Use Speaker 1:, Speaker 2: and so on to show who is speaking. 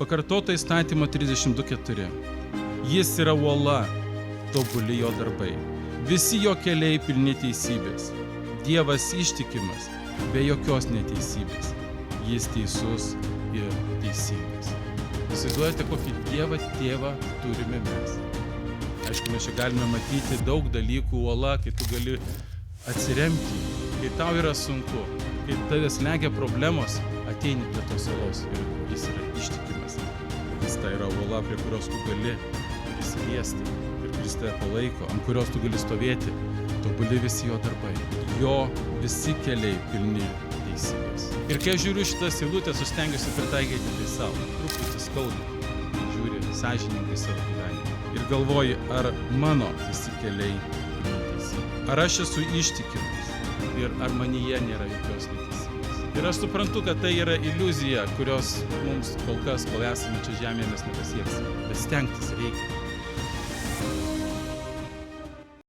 Speaker 1: Pakartota įstatymo 32:4. Jis yra uola, tobuli jo darbai. Visi jo keliai pilni teisybės. Dievas ištikimas, be jokios neteisybės. Jis teisus ir teisingas. Įsivaizduojate, kokį Dievą tėvą turime mes. Aišku, mes čia galime matyti daug dalykų, uola, kai tu gali atsiremti, kai tau yra sunku, kai tavęs slegia problemos, ateini prie tos uolos ir jis yra ištikimas. Jis tai yra uola, prie kurios tu gali prisiliesti ir kuris tave palaiko, ant kurios tu gali stovėti, tobuli visi jo darbai. Jo visi keliai pilni teisybės. Ir kai žiūriu šitas eilutės, aš stengiuosi pritaikyti tai savo. Truputį skauda, žiūri sąžiningai savo gyvenimą. Ir galvoji, ar mano visi keliai pilni teisybės. Ar aš esu ištikimas ir ar manyje nėra jokios neteisybės. Ir aš suprantu, kad tai yra iliuzija, kurios mums kol kas, kol esame čia žemėje, mes nepasieksime. Bet stengtis reikia.